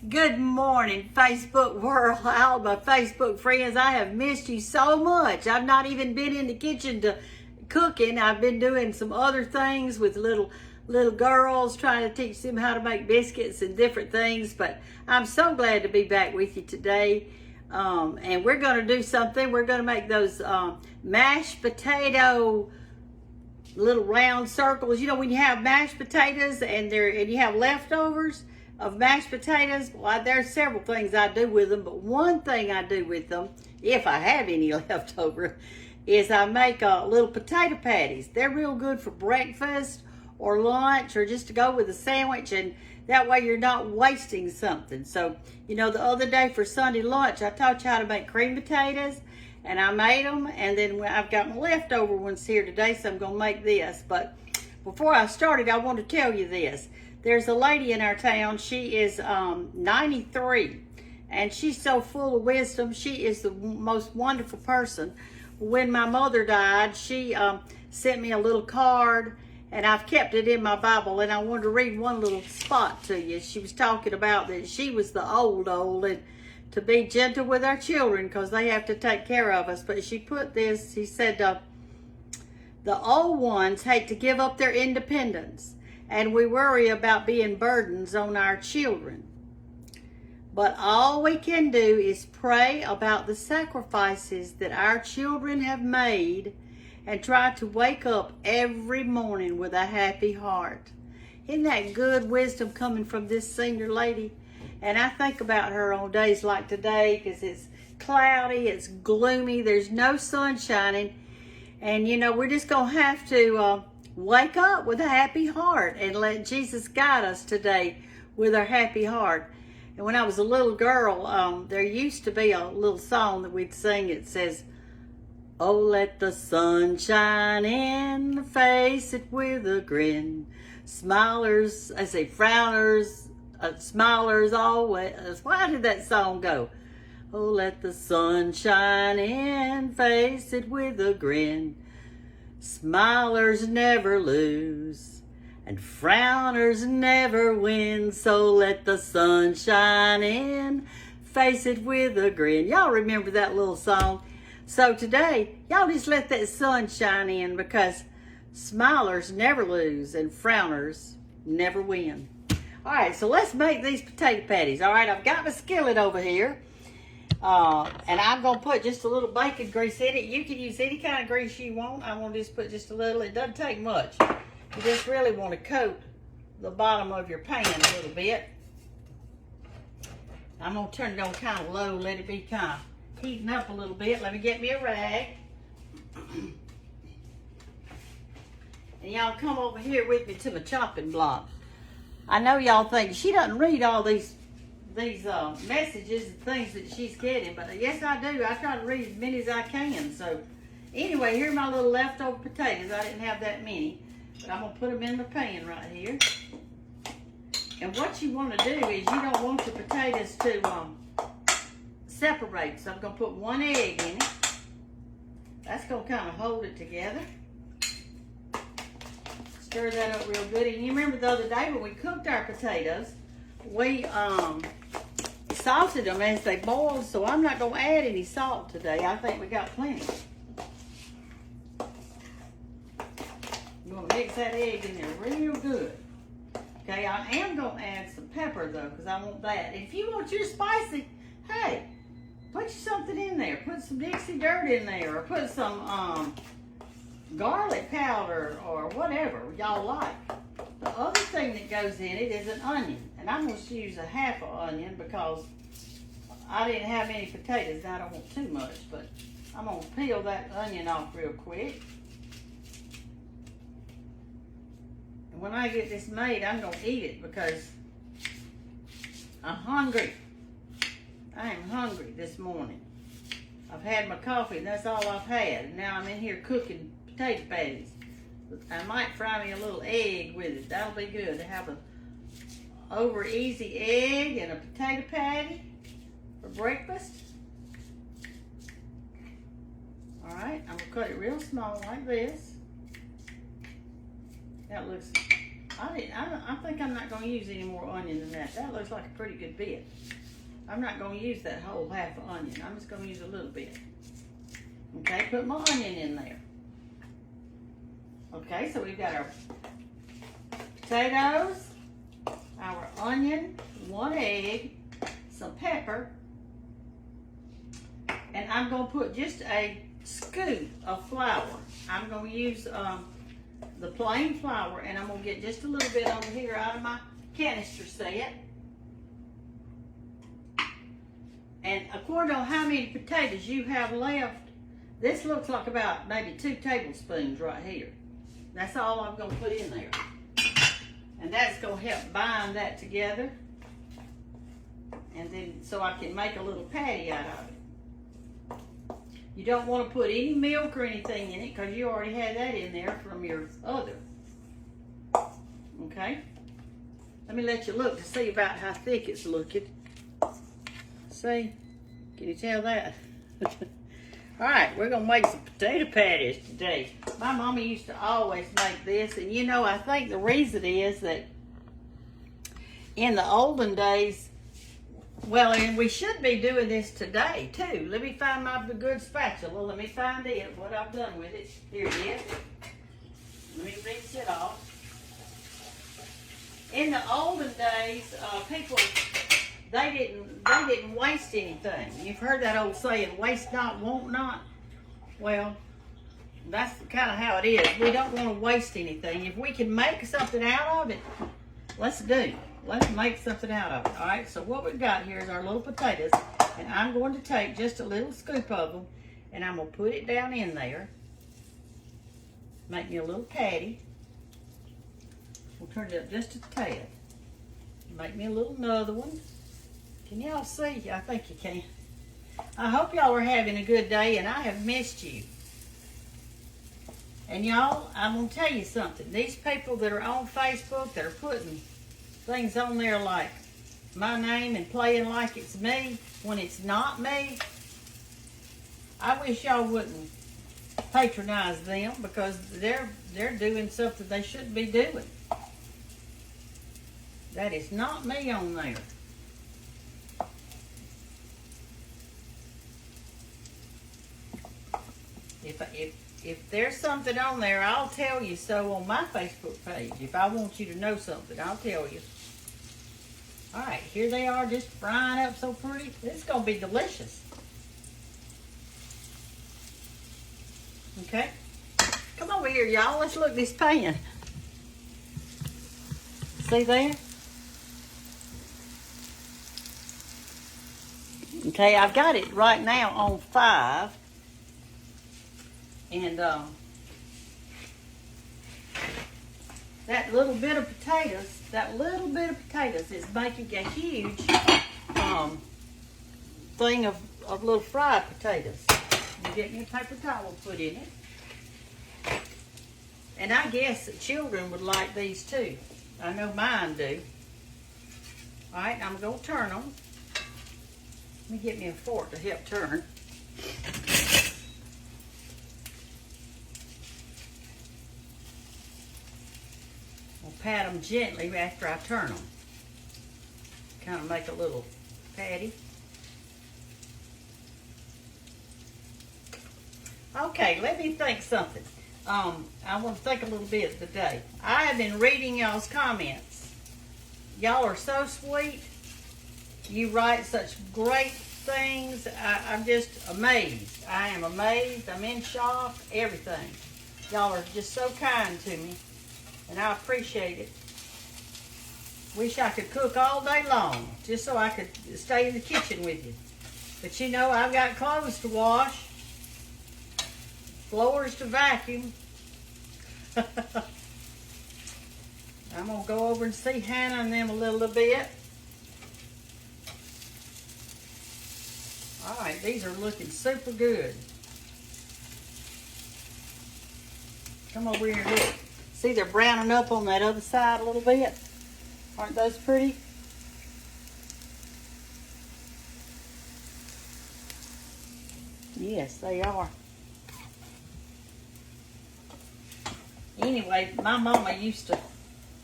Good morning, Facebook world, all my Facebook friends. I have missed you so much. I've not even been in the kitchen to cooking. I've been doing some other things with little girls, trying to teach them how to make biscuits and different things. But I'm so glad to be back with you today. And we're going to do something. We're going to make those mashed potato little round circles. You know, when you have mashed potatoes and you have leftovers of mashed potatoes, well, there's several things I do with them, but one thing I do with them, if I have any left over, is I make little potato patties. They're real good for breakfast or lunch or just to go with a sandwich, and that way you're not wasting something. So, you know, the other day for Sunday lunch, I taught you how to make cream potatoes, and I made them, and then I've got my leftover ones here today, so I'm going to make this. But before I started, I want to tell you this. There's a lady in our town. She is 93, and she's so full of wisdom. She is the most wonderful person. When my mother died, she sent me a little card, and I've kept it in my Bible, and I wanted to read one little spot to you. She was talking about that she was the old, and to be gentle with our children because they have to take care of us. But she put this, she said, the old ones hate to give up their independence, and we worry about being burdens on our children. But all we can do is pray about the sacrifices that our children have made and try to wake up every morning with a happy heart. Isn't that good wisdom coming from this senior lady? And I think about her on days like today because it's cloudy, it's gloomy, there's no sun shining. And, you know, we're just going to have to wake up with a happy heart and let Jesus guide us today with our happy heart. And when I was a little girl, there used to be a little song that we'd sing. It says, "Oh, let the sun shine in, face it with a grin. Smilers, I say frowners, smilers always." Why did that song go? Oh, let the sun shine in, face it with a grin. Smilers never lose, and frowners never win. So let the sun shine in, face it with a grin. Y'all remember that little song? So today, y'all just let that sun shine in because smilers never lose and frowners never win. All right, so let's make these potato patties. All right, I've got my skillet over here. And I'm going to put just a little bacon grease in it. You can use any kind of grease you want. I'm going to just put just a little. It doesn't take much. You just really want to coat the bottom of your pan a little bit. I'm going to turn it on kind of low. Let it be kind of heating up a little bit. Let me get me a rag. And y'all come over here with me to my chopping block. I know y'all think she doesn't read all these messages and things that she's getting, but yes I do. I try to read as many as I can. So anyway, here are my little leftover potatoes. I didn't have that many, but I'm gonna put them in the pan right here. And what you want to do is you don't want your potatoes to separate, so I'm gonna put one egg in it. That's gonna kind of hold it together. Stir that up real good. And you remember the other day when we cooked our potatoes, we salted them as they boiled, so I'm not going to add any salt today. I think we got plenty. I'm going to mix that egg in there real good. Okay, I am going to add some pepper, though, because I want that. If you want your spicy, hey, put something in there. Put some Dixie dirt in there, or put some garlic powder, or whatever y'all like. The other thing that goes in it is an onion. And I'm going to use a half an onion because I didn't have any potatoes. I don't want too much, but I'm going to peel that onion off real quick. And when I get this made, I'm going to eat it because I'm hungry. I am hungry this morning. I've had my coffee and that's all I've had. And now I'm in here cooking potato patties. I might fry me a little egg with it. That'll be good to have a over easy egg and a potato patty for breakfast. All right, I'm gonna cut it real small like this. That looks I think I'm not going to use any more onion than that. That looks like a pretty good bit. I'm not going to use that whole half of onion. I'm just going to use a little bit. Okay, put my onion in there. Okay, so we've got our potatoes, our onion, 1 egg, some pepper, and I'm going to put just a scoop of flour. I'm going to use the plain flour, and I'm going to get just a little bit over here out of my canister set. And according to how many potatoes you have left, this looks like about maybe 2 tablespoons right here. That's all I'm going to put in there. And that's going to help bind that together. And then so I can make a little patty out of it. You don't want to put any milk or anything in it because you already had that in there from your other. Okay? Let me let you look to see about how thick it's looking. See? Can you tell that? All right, we're gonna make some potato patties today. My mama used to always make this, and you know, I think the reason is that in the olden days, well, and we should be doing this today too. Let me find my good spatula. Let me find it, what I've done with it. Here it is. Let me rinse it off. In the olden days, people, they didn't waste anything. You've heard that old saying, waste not, want not. Well, that's kind of how it is. We don't want to waste anything. If we can make something out of it, let's do. Let's make something out of it. All right, so what we've got here is our little potatoes, and I'm going to take just a little scoop of them, and I'm going to put it down in there. Make me a little patty. We'll turn it up just a tad. Make me a little another one. Can y'all see? I think you can. I hope y'all are having a good day, and I have missed you. And y'all, I'm going to tell you something. These people that are on Facebook that are putting things on there like my name and playing like it's me when it's not me, I wish y'all wouldn't patronize them because they're doing something they shouldn't be doing. That is not me on there. If there's something on there, I'll tell you so on my Facebook page. If I want you to know something, I'll tell you. All right, here they are just frying up so pretty. It's going to be delicious. Okay? Come over here, y'all. Let's look at this pan. See there? Okay, I've got it right now on 5. And that little bit of potatoes is making a huge thing of little fried potatoes. You get me a paper towel, put in it. And I guess that children would like these too. I know mine do. All right, I'm going to turn them. Let me get me a fork to help turn. I'll pat them gently after I turn them. Kind of make a little patty. Okay, let me think something. I want to think a little bit today. I have been reading y'all's comments. Y'all are so sweet. You write such great things. I'm just amazed. I am amazed. I'm in shock. Everything. Y'all are just so kind to me. And I appreciate it. Wish I could cook all day long. Just so I could stay in the kitchen with you. But you know, I've got clothes to wash. Floors to vacuum. I'm going to go over and see Hannah and them a little bit. All right, these are looking super good. Come over here and look. See, they're browning up on that other side a little bit. Aren't those pretty? Yes, they are. Anyway, my mama used to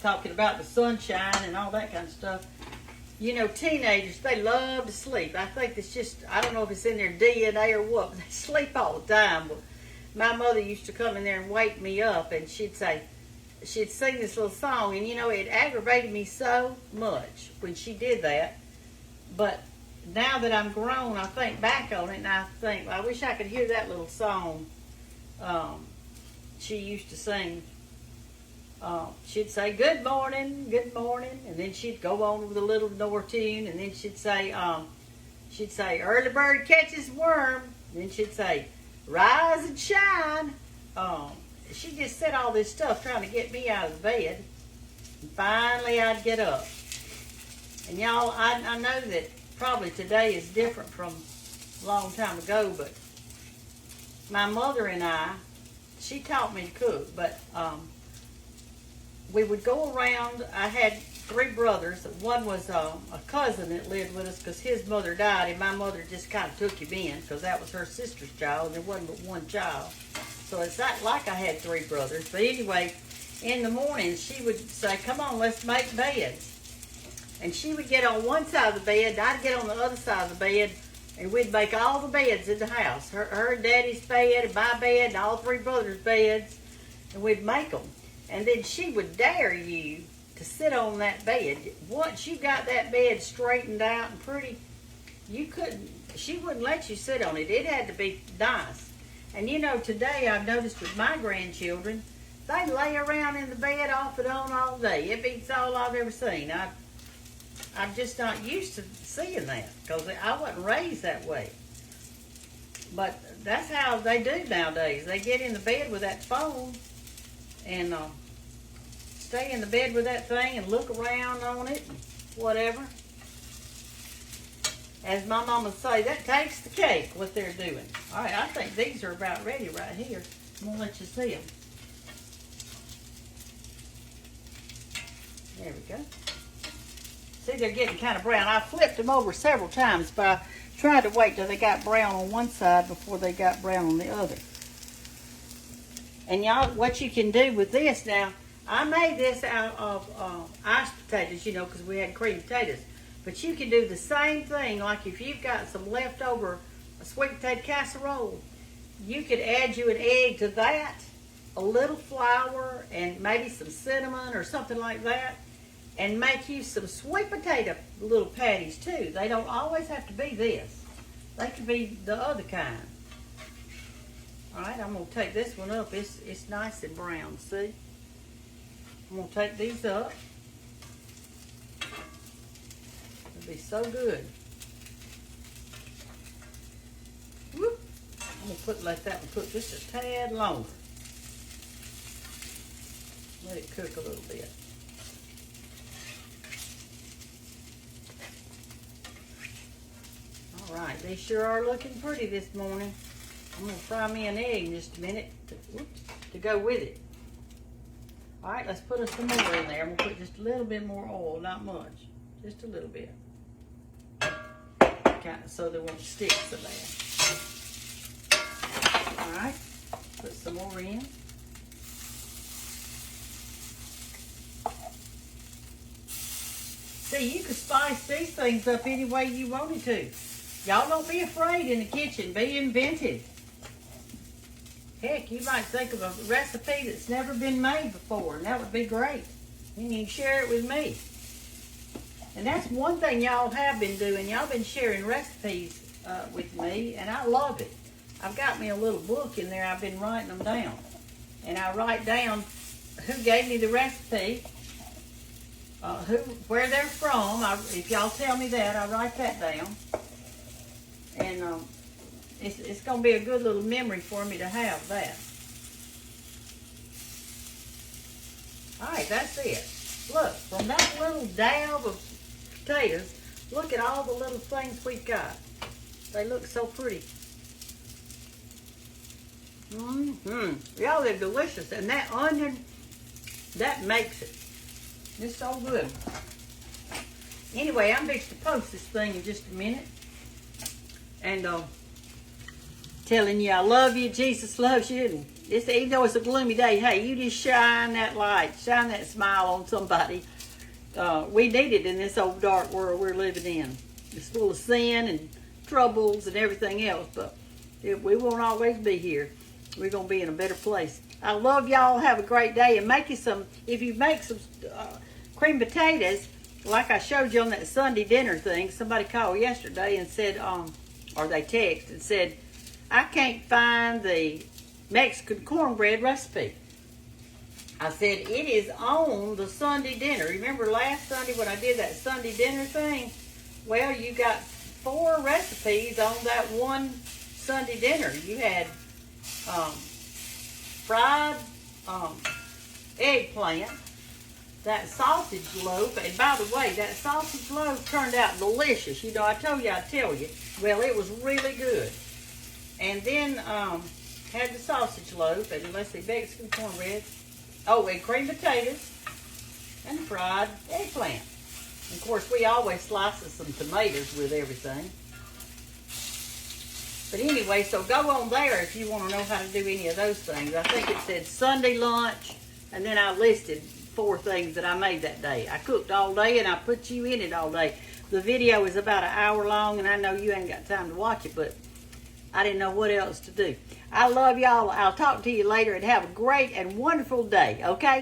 talking about the sunshine and all that kind of stuff. You know, teenagers, they love to sleep. I think it's just, I don't know if it's in their DNA or what, but they sleep all the time. But my mother used to come in there and wake me up, and she'd sing this little song, and you know, it aggravated me so much when she did that. But now that I'm grown, I think back on it, and I think, well, I wish I could hear that little song she used to sing. She'd say, good morning, and then she'd go on with a little more tune, and then she'd say, early bird catches worm, and then she'd say, rise and shine. She just said all this stuff trying to get me out of the bed, and finally I'd get up. And y'all, I know that probably today is different from a long time ago, but my mother and I, she taught me to cook, but we would go around. I had 3 brothers. One was a cousin that lived with us because his mother died, and my mother just kind of took him in because that was her sister's child, and there wasn't but one child. So it's not like I had 3 brothers. But anyway, in the morning, she would say, come on, let's make beds. And she would get on one side of the bed, and I'd get on the other side of the bed, and we'd make all the beds in the house. Her daddy's bed, and my bed, and all 3 brothers' beds, and we'd make them. And then she would dare you to sit on that bed. Once you got that bed straightened out and pretty, she wouldn't let you sit on it. It had to be nice. And you know, today I've noticed with my grandchildren, they lay around in the bed off and on all day. It beats all I've ever seen. I'm just not used to seeing that because I wasn't raised that way. But that's how they do nowadays. They get in the bed with that phone and stay in the bed with that thing and look around on it and whatever. As my mama say, that takes the cake, what they're doing. All right, I think these are about ready right here. I'm going to let you see them. There we go. See, they're getting kind of brown. I flipped them over several times, but I tried to wait till they got brown on one side before they got brown on the other. And y'all, what you can do with this now, I made this out of iced potatoes, you know, because we had cream potatoes. But you can do the same thing, like if you've got some leftover sweet potato casserole, you could add you an egg to that, a little flour, and maybe some cinnamon or something like that, and make you some sweet potato little patties too. They don't always have to be this. They could be the other kind. All right, I'm going to take this one up. It's nice and brown, see? I'm going to take these up. It'll be so good. Whoop. I'm going to let that one cook just a tad longer. Let it cook a little bit. All right, they sure are looking pretty this morning. I'm going to fry me an egg in just a minute to go with it. All right, let's put some more in there. I'm going to put just a little bit more oil, not much. Just a little bit. Kind of so they won't stick so bad. All right, put some more in. See, you can spice these things up any way you wanted to. Y'all don't be afraid in the kitchen. Be inventive. Heck, you might think of a recipe that's never been made before, and that would be great. And you can share it with me. And that's one thing y'all have been doing. Y'all been sharing recipes with me, and I love it. I've got me a little book in there. I've been writing them down. And I write down who gave me the recipe, where they're from. If y'all tell me that, I write that down. And it's going to be a good little memory for me to have that. All right, that's it. Look, from that little dab of potatoes, look at all the little things we've got. They look so pretty. Y'all, they're delicious. And that onion, that makes it. It's so good. Anyway, I'm fixing to post this thing in just a minute. And telling you I love you, Jesus loves you, and even though it's a gloomy day, hey, you just shine that light, shine that smile on somebody. We need it in this old dark world we're living in. It's full of sin and troubles and everything else, but we won't always be here. We're going to be in a better place. I love y'all. Have a great day. And make you some, if you make some cream potatoes, like I showed you on that Sunday dinner thing, somebody called yesterday and said, or they texted and said, I can't find the Mexican cornbread recipe. I said, it is on the Sunday dinner. Remember last Sunday when I did that Sunday dinner thing? Well, you got 4 recipes on that one Sunday dinner. You had fried eggplant, that sausage loaf, and by the way, that sausage loaf turned out delicious. You know, I told you I'd tell you. Well, it was really good. And then had the sausage loaf, and let's see, Mexican cornbread. Oh, and cream potatoes, and fried eggplant. And of course, we always slice some tomatoes with everything. But anyway, so go on there if you want to know how to do any of those things. I think it said Sunday lunch, and then I listed 4 things that I made that day. I cooked all day, and I put you in it all day. The video is about an hour long, and I know you ain't got time to watch it, but I didn't know what else to do. I love y'all. I'll talk to you later, and have a great and wonderful day, okay?